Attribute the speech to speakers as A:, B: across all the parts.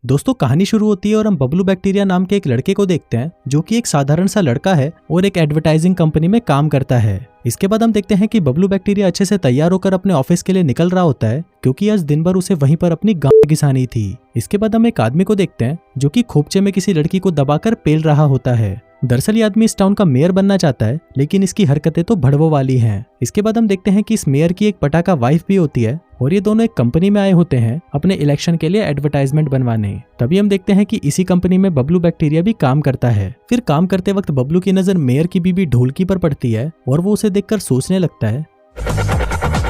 A: दोस्तों कहानी शुरू होती है और हम बबलू बैक्टीरिया नाम के एक लड़के को देखते हैं जो कि एक साधारण सा लड़का है और एक एडवर्टाइजिंग कंपनी में काम करता है। इसके बाद हम देखते हैं कि बबलू बैक्टीरिया अच्छे से तैयार होकर अपने ऑफिस के लिए निकल रहा होता है क्योंकि आज दिन भर उसे वहीं पर अपनी गांड घिसानी थी। इसके बाद हम एक आदमी को देखते हैं जो कि खोपचे में किसी लड़की को दबाकर पेल रहा होता है। दरअसल ये आदमी इस टाउन का मेयर बनना चाहता है लेकिन इसकी हरकतें तो भड़वों वाली हैं। इसके बाद हम देखते हैं कि इस मेयर की एक पटाखा वाइफ भी होती है और ये दोनों एक कंपनी में आए होते हैं अपने इलेक्शन के लिए एडवर्टाइजमेंट बनवाने। तभी हम देखते हैं कि इसी कंपनी में बबलू बैक्टीरिया भी काम करता है। फिर काम करते वक्त बबलू की नजर मेयर की बीबी ढोलकी पर पड़ती है और वो उसे देखकर सोचने लगता है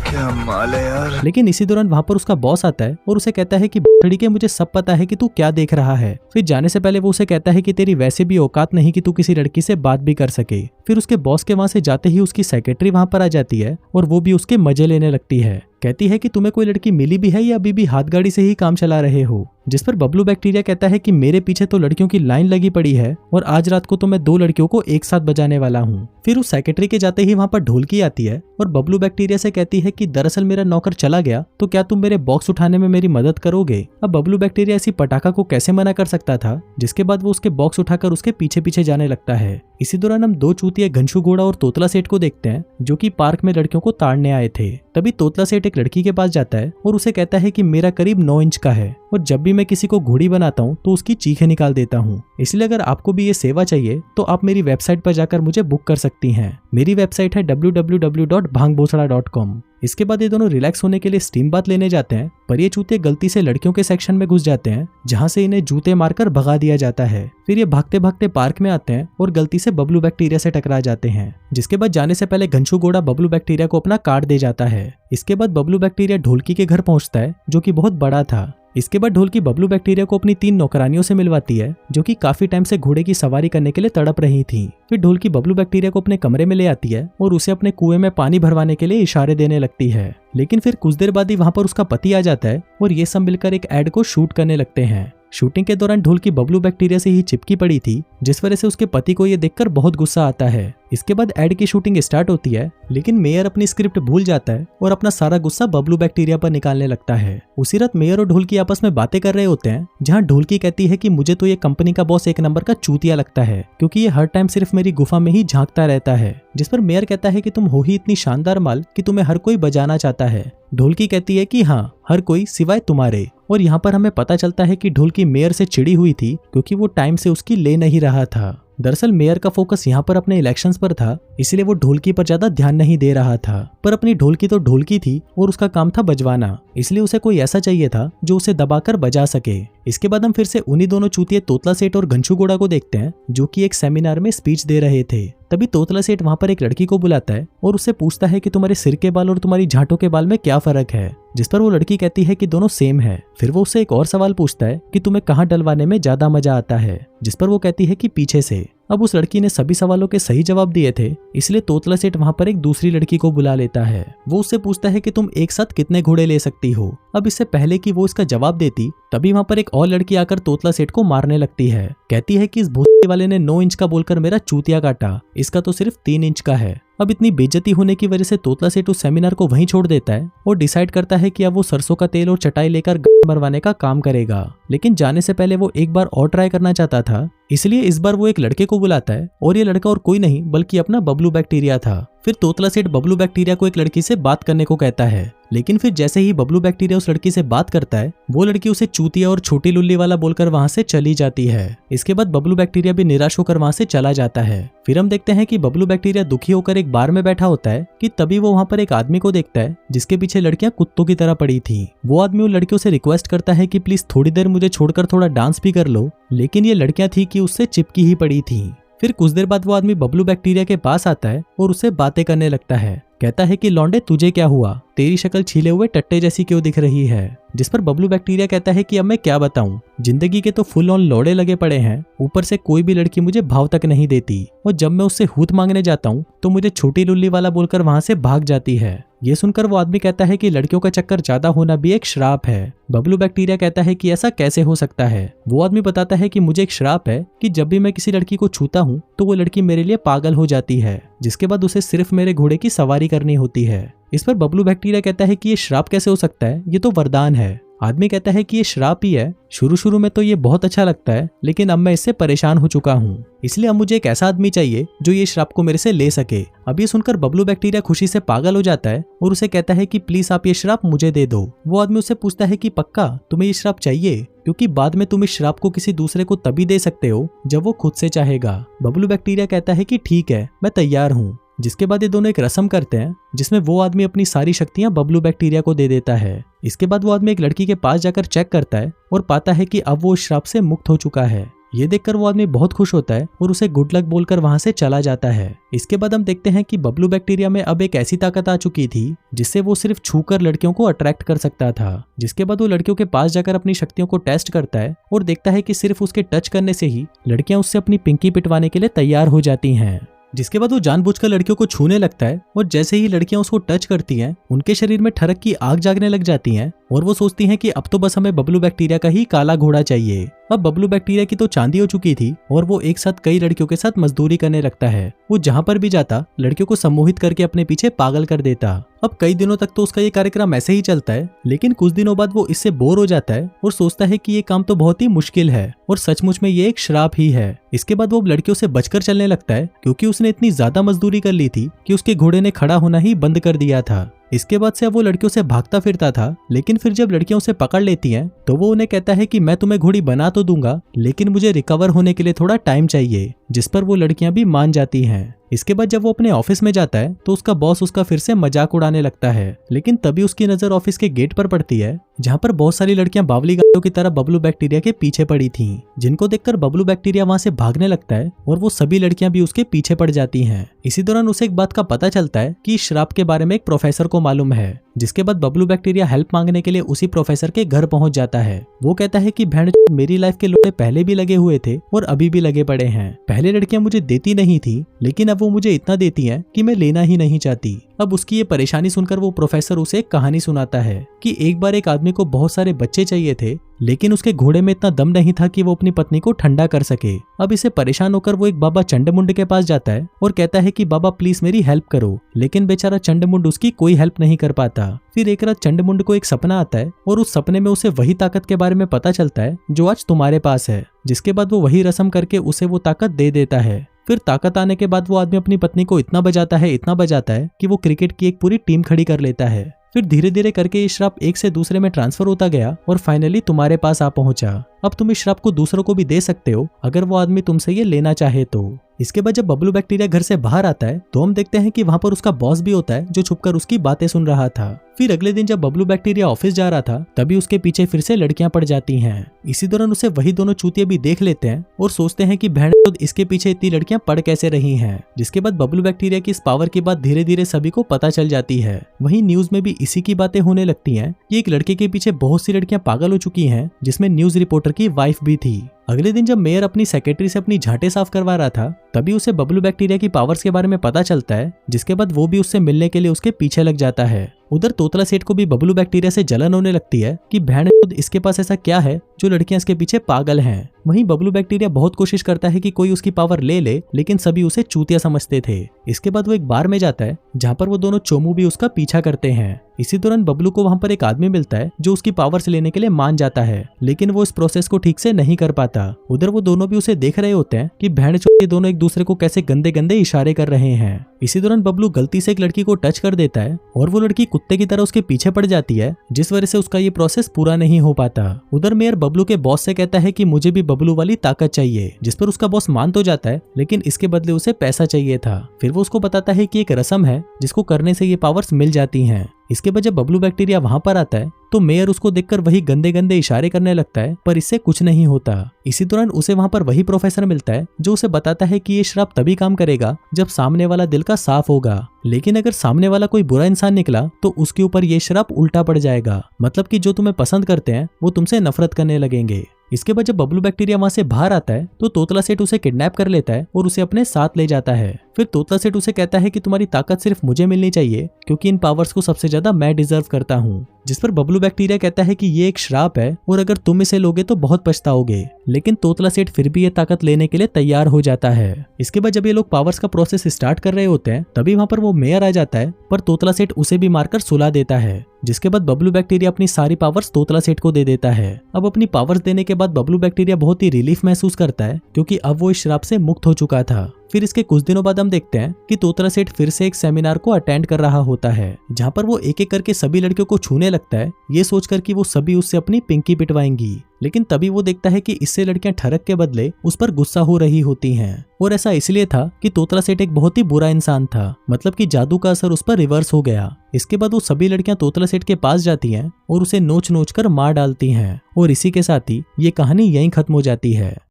B: क्या माल है यार।
A: लेकिन इसी दौरान वहाँ पर उसका बॉस आता है और उसे कहता है कि बड़ी के मुझे सब पता है कि तू क्या देख रहा है। फिर जाने से पहले वो उसे कहता है कि तेरी वैसे भी औकात नहीं कि तू किसी लड़की से बात भी कर सके। फिर उसके बॉस के वहाँ से जाते ही उसकी सेक्रेटरी वहाँ पर आ जाती है और वो भी उसके मजे लेने लगती है। कहती है कि तुम्हें कोई लड़की मिली भी है या अभी भी हाथ गाड़ी से ही काम चला रहे हो। जिस पर बबलू बैक्टीरिया कहता है कि मेरे पीछे तो लड़कियों की लाइन लगी पड़ी है और आज रात को तो मैं 2 लड़कियों को एक साथ बजाने वाला हूँ। फिर उस सेक्रेटरी के जाते ही वहाँ पर ढोलकी आती है और बबलू बैक्टीरिया से कहती है कि दरअसल मेरा नौकर चला गया तो क्या तुम मेरे बॉक्स उठाने में मेरी मदद करोगे। अब बबलू बैक्टीरिया ऐसी पटाखा को कैसे मना कर सकता था, जिसके बाद वो उसके बॉक्स उठाकर उसके पीछे पीछे जाने लगता है। इसी दौरान हम 2 चूतिया घनशू घोड़ा और तोतला सेठ को देखते हैं जो कि पार्क में लड़कियों को ताड़ने आए थे। तभी तोतला सेठ एक लड़की के पास जाता है और उसे कहता है कि मेरा करीब 9 इंच का है और जब भी मैं किसी को घोड़ी बनाता हूँ तो उसकी चीखें निकाल देता हूँ। इसलिए अगर आपको भी ये सेवा चाहिए तो आप मेरी वेबसाइट पर जाकर मुझे बुक कर सकती हैं। मेरी वेबसाइट है www.bhangbochada.com। इसके बाद ये दोनों रिलैक्स होने के लिए स्टीम बाथ लेने जाते हैं, पर ये चूते गलती से लड़कियों के सेक्शन में घुस जाते हैं जहां से इन्हें जूते मारकर भगा दिया जाता है। फिर ये भागते भागते पार्क में आते हैं और गलती से बबलू बैक्टीरिया से टकरा जाते हैं, जिसके बाद जाने से पहले घनशू घोड़ा बबलू बैक्टीरिया को अपना कार्ड दे जाता है। इसके बाद बबलू बैक्टीरिया ढोलकी के घर पहुंचता है जो कि बहुत बड़ा था। इसके बाद ढोलकी बबलू बैक्टीरिया को अपनी 3 नौकरानियों से मिलवाती है जो कि काफी टाइम से घोड़े की सवारी करने के लिए तड़प रही थी। फिर ढोलकी बबलू बैक्टीरिया को अपने कमरे में ले आती है और उसे अपने कुएं में पानी भरवाने के लिए इशारे देने लगती है। लेकिन फिर कुछ देर बाद ही वहां पर उसका पति आ जाता है और ये सब मिलकर एक एड को शूट करने लगते हैं। शूटिंग के दौरान ढोलकी बबलू बैक्टीरिया से ही चिपकी पड़ी थी, जिस वजह से उसके पति को ये देखकर बहुत गुस्सा आता है। इसके बाद एड की शूटिंग स्टार्ट होती है लेकिन मेयर अपनी स्क्रिप्ट भूल जाता है और अपना सारा गुस्सा बबलू बैक्टीरिया पर निकालने लगता है। उसी रात मेयर और ढोलकी आपस में बातें कर रहे होते हैं, जहां ढोलकी कहती है कि मुझे तो ये कंपनी का बॉस 1 नंबर का चूतिया लगता है क्योंकि ये हर टाइम सिर्फ मेरी गुफा में ही झांकता रहता है। जिस पर मेयर कहता है कि तुम हो ही इतनी शानदार माल कि तुम्हें हर कोई बजाना चाहता है। ढोलकी कहती है कि हाँ, हर कोई सिवाय तुम्हारे। और यहाँ पर हमें पता चलता है कि ढोलकी मेयर से चिड़ी हुई थी क्योंकि वो टाइम से उसकी ले नहीं रहा था। दरअसल मेयर का फोकस यहाँ पर अपने इलेक्शंस पर था, इसलिए वो ढोलकी पर ज्यादा ध्यान नहीं दे रहा था। पर अपनी ढोलकी तो ढोलकी थी और उसका काम था बजवाना, इसलिए उसे कोई ऐसा चाहिए था जो उसे दबाकर बजा सके। इसके बाद हम फिर से उन्हीं दोनों चूतिए तोतला सेठ और घनशू घोड़ा को देखते हैं जो कि एक सेमिनार में स्पीच दे रहे थे। तभी तोतला सेठ वहां पर एक लड़की को बुलाता है और उससे पूछता है कि तुम्हारे सिर के बाल और तुम्हारी झांटों के बाल में क्या फर्क है, जिस पर वो लड़की कहती है कि दोनों सेम है। फिर वो उससे एक और सवाल पूछता है कि तुम्हें कहाँ डलवाने में ज्यादा मजा आता है, जिस पर वो कहती है कि पीछे से। अब उस लड़की ने सभी सवालों के सही जवाब दिए थे, इसलिए तोतला सेठ वहां पर एक दूसरी लड़की को बुला लेता है। वो उससे पूछता है कि तुम एक साथ कितने घोड़े ले सकती हो। अब इससे पहले कि वो इसका जवाब देती तभी वहां पर एक और लड़की आकर तोतला सेठ को मारने लगती है। कहती है कि इस भूसे वाले ने 9 इंच का बोलकर मेरा चूतिया काटा, इसका तो सिर्फ 3 इंच का है। अब इतनी बेइज्जती होने की वजह से तोतला सेठ उस सेमिनार को वहीं छोड़ देता है और डिसाइड करता है कि अब वो सरसों का तेल और चटाई लेकर मरवाने का काम करेगा। लेकिन जाने से पहले वो एक बार और ट्राई करना चाहता था, इसलिए इस बार वो एक लड़के को बुलाता है और ये लड़का और कोई नहीं बल्कि अपना बबलू बैक्टीरिया था। फिर तोतला सेठ बबलू बैक्टीरिया को एक लड़की से बात करने को कहता है, लेकिन फिर जैसे ही बबलू बैक्टीरिया उस लड़की से बात करता है वो लड़की उसे चूतिया और छोटी लुल्ली वाला बोलकर वहां से चली जाती है। इसके बाद बबलू बैक्टीरिया भी निराश होकर वहां से चला जाता है। फिर हम देखते हैं कि बबलू बैक्टीरिया दुखी होकर एक बार में बैठा होता है कि तभी वो वहां पर एक आदमी को देखता है जिसके पीछे लड़कियां कुत्तों की तरह पड़ी थी। वो आदमी उन लड़कियों से रिक्वेस्ट करता है कि प्लीज थोड़ी देर मुझे छोड़कर थोड़ा डांस भी कर लो, लेकिन ये लड़कियां थी कि उससे चिपकी ही पड़ी थी। फिर कुछ देर बाद वो आदमी बबलू बैक्टीरिया के पास आता है और उससे बातें करने लगता है। कहता है कि लौंडे तुझे क्या हुआ, तेरी शक्ल छीले हुए टट्टे जैसी क्यों दिख रही है। जिस पर बबलू बैक्टीरिया कहता है कि अब मैं क्या बताऊं, जिंदगी के तो फुल ऑन लौड़े लगे पड़े हैं, ऊपर से कोई भी लड़की मुझे भाव तक नहीं देती और जब मैं उससे हूत मांगने जाता हूं तो मुझे छोटी लुल्ली वाला बोलकर वहां से भाग जाती है। ये सुनकर वो आदमी कहता है कि लड़कियों का चक्कर ज्यादा होना भी एक श्राप है। बबलू बैक्टीरिया कहता है कि ऐसा कैसे हो सकता है। वो आदमी बताता है कि मुझे एक श्राप है कि जब भी मैं किसी लड़की को छूता हूँ तो वो लड़की मेरे लिए पागल हो जाती है, जिसके बाद उसे सिर्फ मेरे घोड़े की सवारी करनी होती है। इस पर बबलू बैक्टीरिया कहता है कि ये श्राप कैसे हो सकता है, ये तो वरदान है। आदमी कहता है कि ये श्राप ही है। शुरू में तो ये बहुत अच्छा लगता है, लेकिन अब मैं इससे परेशान हो चुका हूँ, इसलिए अब मुझे एक ऐसा आदमी चाहिए जो ये श्राप को मेरे से ले सके। अब ये सुनकर बबलू बैक्टीरिया खुशी से पागल हो जाता है और उसे कहता है कि प्लीज आप ये श्राप मुझे दे दो। वो आदमी उससे पूछता है कि पक्का तुम्हें ये श्राप चाहिए, क्योंकि बाद में तुम इस श्राप को किसी दूसरे को तभी दे सकते हो जब वो खुद से चाहेगा। बबलू बैक्टीरिया कहता है कि ठीक है, मैं तैयार हूँ। जिसके बाद ये दोनों एक रस्म करते हैं जिसमें वो आदमी अपनी सारी शक्तियां बबलू बैक्टीरिया को दे देता है। इसके बाद वो आदमी एक लड़की के पास जाकर चेक करता है और पाता है कि अब वो इस श्राप से मुक्त हो चुका है। ये देखकर वो आदमी बहुत खुश होता है और उसे गुड लक बोलकर वहां से चला जाता है। इसके बाद हम देखते हैं कि बबलू बैक्टीरिया में अब एक ऐसी ताकत आ चुकी थी जिससे वो सिर्फ छूकर लड़कियों को अट्रैक्ट कर सकता था। जिसके बाद वो लड़कियों के पास जाकर अपनी शक्तियों को टेस्ट करता है और देखता है कि सिर्फ उसके टच करने से ही लड़कियां उससे अपनी पिंकी पिटवाने के लिए तैयार हो जाती हैं। जिसके बाद वो जानबूझकर लड़कियों को छूने लगता है और जैसे ही लड़कियां उसको टच करती हैं, उनके शरीर में ठरक की आग जागने लग जाती हैं और वो सोचती हैं कि अब तो बस हमें बबलू बैक्टीरिया का ही काला घोड़ा चाहिए। अब बबलू बैक्टीरिया की तो चांदी हो चुकी थी और वो एक साथ कई लड़कियों के साथ मजदूरी करने लगता है। वो जहां पर भी जाता लड़कियों को सम्मोहित करके अपने पीछे पागल कर देता। अब कई दिनों तक तो उसका ये कार्यक्रम ऐसे ही चलता है, लेकिन कुछ दिनों बाद वो इससे बोर हो जाता है और सोचता है कि ये काम तो बहुत ही मुश्किल है और सचमुच में ये एक श्राप ही है। इसके बाद वो लड़कियों से बचकर चलने लगता है, क्योंकि उसने इतनी ज्यादा मजदूरी कर ली थी कि उसके घोड़े ने खड़ा होना ही बंद कर दिया था। इसके बाद से अब वो लड़कियों से भागता फिरता था, लेकिन फिर जब लड़कियां उसे पकड़ लेती हैं तो वो उन्हें कहता है कि मैं तुम्हें घोड़ी बना तो दूंगा, लेकिन मुझे रिकवर होने के लिए थोड़ा टाइम चाहिए, जिस पर वो लड़कियां भी मान जाती हैं। इसके बाद जब वो अपने ऑफिस में जाता है तो उसका बॉस उसका फिर से मजाक उड़ाने लगता है, लेकिन तभी उसकी नजर ऑफिस के गेट पर पड़ती है जहाँ पर बहुत सारी लड़कियां बावली गायों की तरह बबलू बैक्टीरिया के पीछे पड़ी थीं, जिनको देखकर बबलू बैक्टीरिया वहां से भागने लगता है और वो सभी लड़कियां भी उसके पीछे पड़ जाती हैं। इसी दौरान उसे एक बात का पता चलता है कि श्राप के बारे में एक प्रोफेसर को मालूम है, जिसके बाद बबलू बैक्टीरिया हेल्प मांगने के लिए उसी प्रोफेसर के घर पहुंच जाता है। वो कहता है कि बहन मेरी लाइफ के लोड़े पहले भी लगे हुए थे और अभी भी लगे पड़े हैं। पहले लड़कियां मुझे देती नहीं थी, लेकिन अब वो मुझे इतना देती हैं कि मैं लेना ही नहीं चाहती। अब उसकी ये परेशानी सुनकर वो प्रोफेसर उसे एक कहानी सुनाता है कि एक बार एक आदमी को बहुत सारे बच्चे चाहिए थे, लेकिन उसके घोड़े में इतना दम नहीं था कि वो अपनी पत्नी को ठंडा कर सके। अब इसे परेशान होकर वो एक बाबा चंडमुंड के पास जाता है और कहता है कि बाबा प्लीज मेरी हेल्प करो, लेकिन बेचारा चंडमुंड उसकी कोई हेल्प नहीं कर पाता। फिर एक रात चंडमुंड को एक सपना आता है और उस सपने में उसे वही ताकत के बारे में पता चलता है जो आज तुम्हारे पास है, जिसके बाद वो वही रस्म करके उसे वो ताकत दे देता है। फिर ताकत आने के बाद वो आदमी अपनी पत्नी को इतना बजाता है कि वो क्रिकेट की एक पूरी टीम खड़ी कर लेता है। फिर धीरे धीरे करके ये श्राप एक से दूसरे में ट्रांसफर होता गया और फाइनली तुम्हारे पास आ पहुंचा। अब तुम इस श्राप को दूसरों को भी दे सकते हो अगर वो आदमी तुमसे ये लेना चाहे तो। इसके बाद जब बबलू बैक्टीरिया घर से बाहर आता है तो हम देखते हैं कि वहां पर उसका बॉस भी होता है जो छुपकर उसकी बातें सुन रहा था। फिर अगले दिन जब बबलू बैक्टीरिया ऑफिस जा रहा था तभी उसके पीछे फिर से लड़कियां पड़ जाती हैं। इसी दौरान उसे वही दोनों चूतिया भी देख लेते हैं और सोचते हैं कि बहन इसके पीछे इतनी लड़कियां पड़ कैसे रही हैं। जिसके बाद बबलू बैक्टीरिया की इस पावर की बात धीरे धीरे सभी को पता चल जाती है। वहीं न्यूज में भी इसी की बातें होने लगती हैं कि एक लड़के के पीछे बहुत सी लड़कियां पागल हो चुकी हैं, जिसमें न्यूज रिपोर्टर की वाइफ भी थी। अगले दिन जब मेयर अपनी सेक्रेटरी से अपनी झाटे साफ करवा रहा था तभी उसे बबलू बैक्टीरिया की पावर्स के बारे में पता चलता है, जिसके बाद वो भी उससे मिलने के लिए उसके पीछे लग जाता है। उधर तोतला सेठ को भी बबलू बैक्टीरिया से जलन होने लगती है कि बहन इसके पास ऐसा क्या है जो लड़कियां इसके पीछे पागल हैं। वहीं बबलू बैक्टीरिया बहुत कोशिश करता है कि कोई उसकी पावर ले ले, लेकिन सभी उसे चूतिया समझते थे। इसके बाद वो एक बार में जाता है जहाँ पर वो दोनों चोमू भी उसका पीछा करते हैं। इसी दौरान बबलू को वहां पर एक आदमी मिलता है जो उसकी पावर्स लेने के लिए मान जाता है, लेकिन वो इस प्रोसेस को ठीक से नहीं कर पाता। उधर वो दोनों भी उसे देख रहे होते हैं कि बहन ये दोनों एक दूसरे को कैसे गंदे गंदे इशारे कर रहे हैं। इसी दौरान बबलू गलती से एक लड़की को टच कर देता है और वो लड़की कुत्ते की तरह उसके पीछे पड़ जाती है, जिस वजह से उसका ये प्रोसेस पूरा नहीं हो पाता। उधर मेयर बबलू के बॉस से कहता है कि मुझे भी बबलू वाली ताकत चाहिए, जिस पर उसका बॉस मान तो जाता है, लेकिन इसके बदले उसे पैसा चाहिए था। फिर वो उसको बताता है कि एक रस्म है जिसको करने से ये पावर्स मिल जाती हैं। इसके बाद जब बबलू बैक्टीरिया वहां पर आता है तो मेयर उसको देखकर वही गंदे गंदे इशारे करने लगता है, पर इससे कुछ नहीं होता। इसी दौरान उसे वहां पर वही प्रोफेसर मिलता है जो उसे बताता है कि ये श्राप तभी काम करेगा जब सामने वाला दिल का साफ होगा, लेकिन अगर सामने वाला कोई बुरा इंसान निकला तो उसके ऊपर ये श्राप उल्टा पड़ जाएगा। मतलब कि जो तुम्हें पसंद करते हैं वो तुमसे नफरत करने लगेंगे। इसके बाद जब बबलू बैक्टीरिया वहां से बाहर आता है तो तोतला सेठ उसे किडनैप कर लेता है और उसे अपने साथ ले जाता है। फिर तोतला सेठ उसे कहता है कि तुम्हारी ताकत सिर्फ मुझे मिलनी चाहिए क्योंकि इन पावर्स को सबसे ज्यादा मैं डिजर्व करता हूँ। जिस पर बबलू बैक्टीरिया कहता है कि ये एक श्राप है और अगर तुम इसे लोगे तो बहुत पछताओगे, लेकिन तोतला सेठ फिर भी ये ताकत लेने के लिए तैयार हो जाता है। इसके बाद जब ये लोग पावर्स का प्रोसेस स्टार्ट कर रहे होते हैं तभी वहां पर वो मेयर आ जाता है, पर तोतला सेठ उसे भी मारकर सुला देता है। जिसके बाद बबलू बैक्टीरिया अपनी सारी पावर्स तोतला सेठ को दे देता है। अब अपनी पावर्स देने के बाद बबलू बैक्टीरिया बहुत ही रिलीफ महसूस करता है क्योंकि अब वो इस श्राप से मुक्त हो चुका था। फिर इसके कुछ दिनों बाद हम देखते हैं कि तोतला सेठ फिर से एक सेमिनार को अटेंड कर रहा होता है, जहाँ पर वो एक एक करके सभी लड़कियों को छूने लगता है, ये सोचकर कि वो सभी उससे अपनी पिंकी पिटवाएंगी। लेकिन तभी वो देखता है कि इससे लड़कियां ठरक के बदले उस पर गुस्सा हो रही होती हैं। और ऐसा इसलिए था कि तोतला सेठ एक बहुत ही बुरा इंसान था, मतलब कि जादू का असर उस पर रिवर्स हो गया। इसके बाद वो सभी लड़कियां तोतला सेठ के पास जाती हैं और उसे नोच नोच कर मार डालती हैं। और इसी के साथ ही ये कहानी यहीं खत्म हो जाती है।